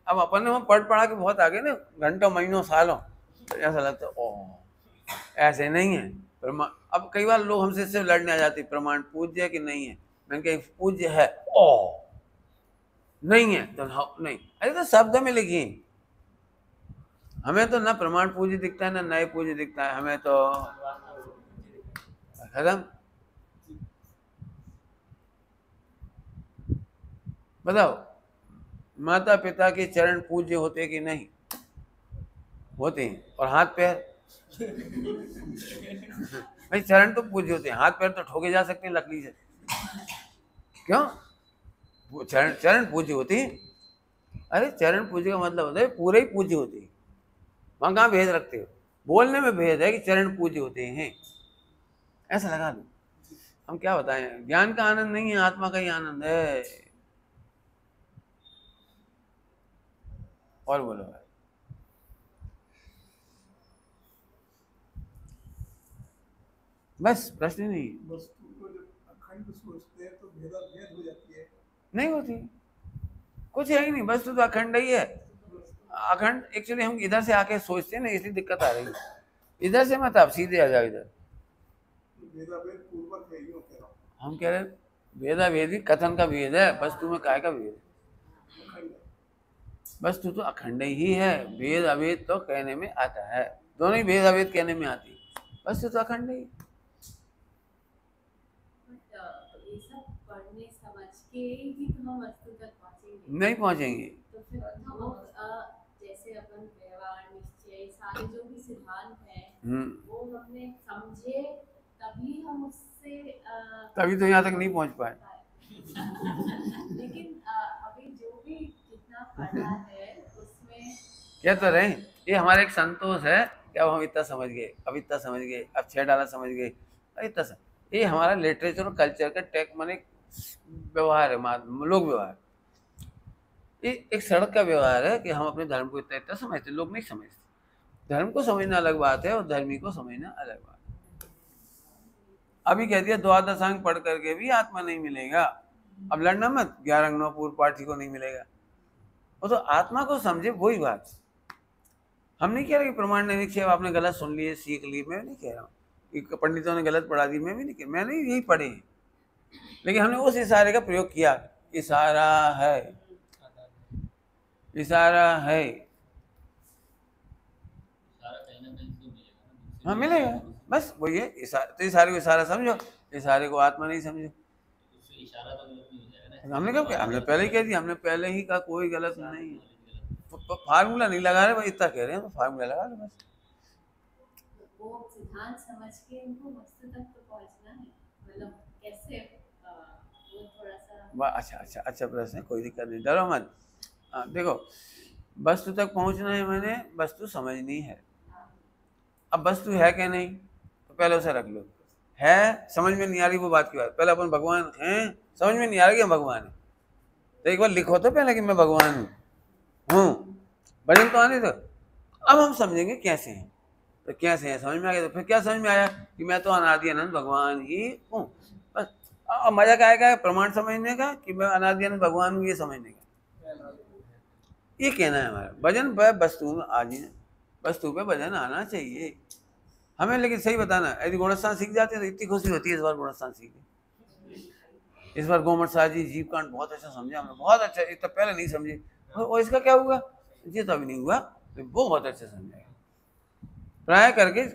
A: अब अपन ने पढ़ पढ़ा के बहुत आगे ना, घंटों महीनों सालों, तो ऐसा लगता है ओह ऐसे नहीं है प्रमाण। अब कई बार लोग हमसे इससे लड़ने आ जाते, प्रमाण पूज्य है कि नहीं है? मैंने कहा पूज्य है, ओ नहीं है तो नहीं। अरे तो शब्द में लिखी, हमें तो ना प्रमाण पूज्य दिखता है ना नए पूज्य दिखता है, हमें तो खत्म। बताओ, माता पिता के चरण पूज्य होते कि नहीं? होते हैं। और हाथ पैर भाई चरण तो पूज्य होते हैं, हाथ पैर तो ठोके जा सकते हैं लकड़ी से, क्यों? वो चरण चरण पूज्य होते हैं। अरे चरण पूज्य का मतलब होता है पूरे ही पूज्य होते हैं। वहां कहाँ भेद रखते हो? बोलने में भेद है कि चरण पूज्य होते हैं, ऐसा लगा दो। हम क्या बताएं, ज्ञान का आनंद नहीं है, आत्मा का ही आनंद है। और बोलो भाई। बस प्रश्न ही नहीं है।
C: वस्तु को जब अखंड सोचते हैं तो भेदाभेद हो जाती है।
A: नहीं होती, कुछ है ही नहीं, वस्तु तो अखंड ही है। अखंड एक्चुअली हम इधर से आके सोचते हैं ना, इसलिए दिक्कत आ रही है। इधर से मत, आप सीधे आ जाओ इधर।
C: भेदाभेद पूर्वक है, यूं कह रहा हूं।
A: हम कह रहे भेदा भेदी कथन का भेद है, वस्तु में काय का भेद है? वस्तु तो अखंड ही है, भेद अभेद तो कहने में आता है, दोनों ही भेद अभेद कहने में आती है, वस्तु तो अखंड ही।
E: ये सब पढ़ने समझ के ही तो हम वस्तु तक पहुंचेंगे।
A: नहीं पहुंचेंगे।
E: तो फिर वो जैसे अपन व्यवहार निश्चय सारे जो भी सिद्धांत हैं वो हमने समझे तभी हम उससे
A: तभी तो यहाँ तक नहीं पहुंच पाए।
E: लेकिन अभी जो भी जितना पढ़ा है उसमें
A: क्या तो रहे, ये हमारा एक संतोष है कि अब हम इतना समझ गए, अब इतना समझ गए, अब 6 डाला समझ गए, इतना समझ। ये हमारा लिटरेचर और कल्चर का टेक माने व्यवहार है, लोक व्यवहार। ये एक सड़क का व्यवहार है कि हम अपने धर्म को इतना इतना समझते, लोग नहीं समझते। धर्म को समझना अलग बात है और धर्मी को समझना अलग बात है। अभी कह दिया द्वादशांग पढ़ करके भी आत्मा नहीं मिलेगा, अब लड़ना मत, 11 अंग 9 पूर्व पाठी को नहीं मिलेगा। वो तो आत्मा को समझे, वही बात। हम नहीं कह रहे कि प्रमाण नहीं निक्षेप आपने गलत सुन लिए सीख लिए, मैं नहीं कह रहा हूँ कि पंडितों ने गलत पढ़ा दी, मैं भी नहीं कह, मैंने यही पढ़े हैं, लेकिन हमने उस इशारे का प्रयोग किया। इशारा है, इशारा है, हाँ मिलेगा, बस वही है इशारा। तो इशारे को इशारा समझो, इशारे को आत्मा नहीं समझो। हमने कब, हमने पहले ही कह दिया, हमने पहले ही कहा कोई गलत नहीं है। फार्मूला नहीं लगा रहे भाई, इतना कह रहे हैं तो फार्मूला लगा रहे बस।
E: वो सिद्धांत समझ के इनको वस्तु तक तो पहुंचना है, मतलब कैसे वो थोड़ा सा।
A: अच्छा अच्छा अच्छा प्रश्न है, कोई दिक्कत नहीं, डरो मत। देखो, वस्तु तक पहुंचना है, मैंने वस्तु समझनी है। अब वस्तु है क्या नहीं, तो पहले उसे रख लो। है समझ में नहीं आ रही, वो बात की बात। पहले अपन भगवान हैं, समझ में नहीं आ रहा कि हम भगवान हैं, तो एक बार लिखो तो पहले कि मैं भगवान हूँ, भजन तो आने दो। अब हम समझेंगे कैसे हैं, तो कैसे हैं समझ में आ गया। तो फिर क्या समझ में आया कि मैं तो अनादि अनंत भगवान ही हूँ, बस। अब मजा क्या आएगा, प्रमाण समझने का कि मैं अनादि अनंत भगवान हूँ, ये समझने का, ये कहना है हमारा। भजन पर वस्तु में आ जाए, वस्तु पे भजन आना चाहिए हमें। लेकिन सही बताना, यदि गुणस्थान सीख जाते हैं तो इतनी खुशी होती है। इस बार गुणस्थान सीखे, इस बार गोमठ शाह जी जीव कांड बहुत अच्छा समझा हमने, बहुत अच्छा, इतना पहले नहीं समझे। और इसका क्या हुआ, ये तो अभी नहीं हुआ, तो वो बहुत अच्छा समझा प्राय करके।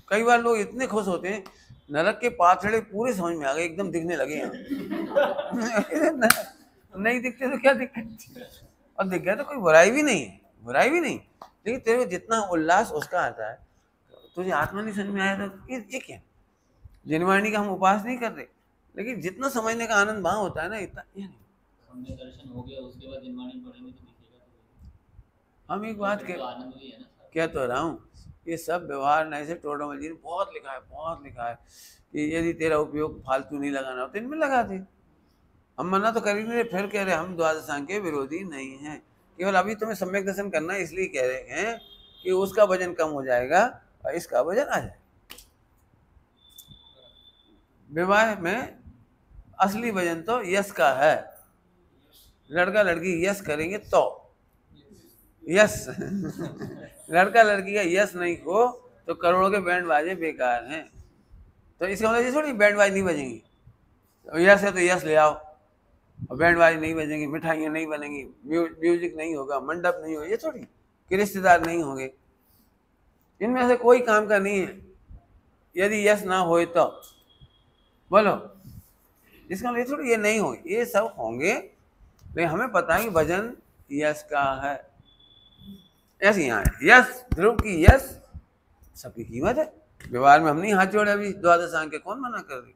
A: कई बार लोग इतने खुश होते हैं, नरक के पाथड़े पूरे समझ में आ गए, एकदम दिखने लगे हैं। नहीं दिखते तो क्या दिक्कत, और दिख गया तो कोई बुराई भी नहीं है, बुराई भी नहीं। लेकिन तेरे को जितना उल्लास उसका आता है, तुझे आत्मा नहीं समझ में आया तो ये क्या। जिनवाणी का हम उपास नहीं कर रहे, लेकिन जितना समझने का आनंद वहां होता है ना, इतना ये नहीं।
F: हमने दर्शन हो गया, उसके बाद जिनवाणी पढ़ेंगे तो दिखेगा तो
A: हम एक बात कह तो रहा हूँ, ये सब व्यवहार नहीं से टोडोमल जी ने बहुत लिखा है, बहुत लिखा है कि यदि तेरा उपयोग फालतू नहीं लगाना हो तो इनमें लगा दे। हम मना तो कर ही नहीं रहे, फिर कह रहे हम द्वादशांग के विरोधी नहीं हैं, केवल अभी तुम्हें सम्यक दर्शन करना है, इसलिए कह रहे हैं कि उसका वजन कम हो जाएगा और इसका वजन आ जाएगा। विवाह में असली वजन तो यश का है, लड़का लड़की यश करेंगे तो यश लड़का लड़की का यश नहीं हो तो करोड़ों के बैंड बाजे बेकार हैं। तो इसका मतलब ये थोड़ी बैंड बाजे नहीं बजेंगी, तो यश है तो यश ले आओ, और बैंड बाजे नहीं बजेंगी, मिठाइयाँ नहीं बनेंगी, म्यूजिक नहीं होगा, मंडप नहीं होगा, ये थोड़ी कि रिश्तेदार नहीं होंगे। इनमें से कोई काम का नहीं है। यदि यश ना हो तो बोलो, इसका मतलब थोड़ी ये नहीं हो, ये सब होंगे, लेकिन हमें पता है कि भजन यश का है। यश यहाँ है, यश ध्रुव की यश सबकी कीमत है। व्यवहार में हम नहीं हाथ जोड़े अभी, द्वादश अंक के कौन मना कर रही,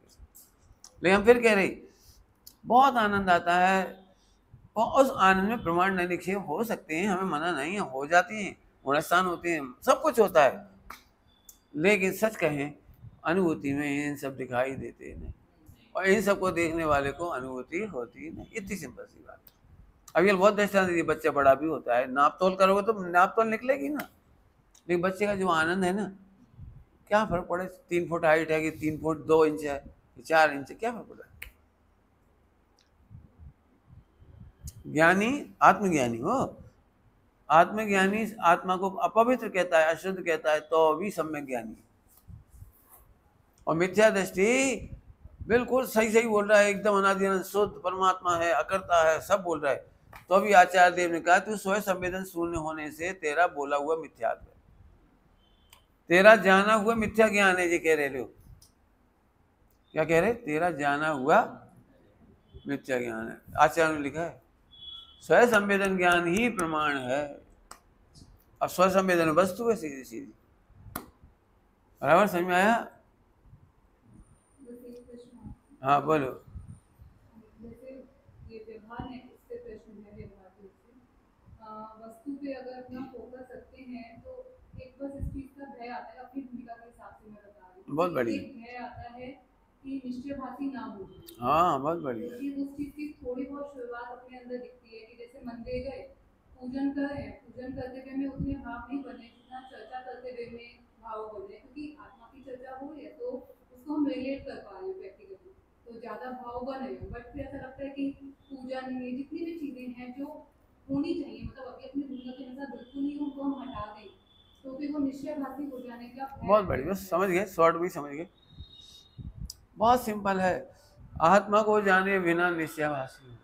A: लेकिन हम फिर कह रही बहुत आनंद आता है, और उस आनंद में प्रमाण नहीं लिखे हो सकते हैं, हमें मना नहीं है, हो जाती हैं, गुणस्थान होते हैं, सब कुछ होता है, लेकिन सच कहें अनुभूति में इन सब दिखाई देते नहीं, और इन सबको देखने वाले को अनुभूति होती नहीं। इतनी सिंपल सी बात है। अब ये बहुत दृष्टांत दीजिए, बच्चा बड़ा भी होता है, नाप तोल करोगे तो नाप तोल निकलेगी ना, लेकिन बच्चे का जो आनंद है ना, क्या फर्क पड़े 3 फुट हाइट है कि 3 फुट 2 इंच है कि 4 इंच है, क्या फर्क पड़ा। ज्ञानी आत्मज्ञानी हो, आत्मज्ञानी आत्मा को अपवित्र कहता है, अशुद्ध कहता है, तो भी सम्यक ज्ञानी। और मिथ्या दृष्टि बिल्कुल सही सही बोल रहा है, एकदम अनादि अनंत शुद्ध परमात्मा है, अकर्ता है, सब बोल रहा है, तो भी आचार्य देव ने कहा तू स्वयं संवेदन शून्य होने से तेरा बोला हुआ मिथ्यात्व है, तेरा जाना हुआ मिथ्या ज्ञान है। ये कह रहे लोग, क्या कह रहे, तेरा जाना हुआ मिथ्या ज्ञान है। आचार्य ने लिखा है स्वयं संवेदन ज्ञान ही प्रमाण है। अब स्व संवेदन वस्तु है सीधी सीधी, बराबर समझ में आया। हाँ बोलो।
B: जैसे ये व्यवहार है, इससे प्रश्न है व्यवहार के उससे वस्तु पे अगर अपना फोकस रखते हैं तो एक बस इस चीज का भय आता है, अपनी भूमिका के हिसाब से मैं बता रही हूँ,
A: बहुत बढ़िया।
B: एक भय आता है कि निश्चयभासी ना हो।
A: हाँ बहुत बढ़िया।
B: उस चीज की थोड़ी बहुत शुरुआत अपने अंदर दिखती है कि जैसे मंदिर गए, पूजन कर रहे हैं, पूजन करते हुए में उतने भाव नहीं बने जितना चर्चा करते हुए में भाव बने, क्योंकि आत्मा की चर्चा हो रही है तो उसको हम रिलेट कर पा रहे हैं व्यक्तिगत, तो ज्यादा भाव बन रहे हो। बट फिर ऐसा लगता है कि पूजन में जितनी भी चीजें हैं जो होनी चाहिए, मतलब अभी अपनी भूमिका के अनुसार बिल्कुल ही उनको हम हटा दें तो फिर वो निश्चयभासी हो जाने का
A: बहुत बढ़िया, बस समझ गए, शॉर्ट भी समझ गए, बहुत सिंपल है। आत्मा को जाने बिना निश्चयभासी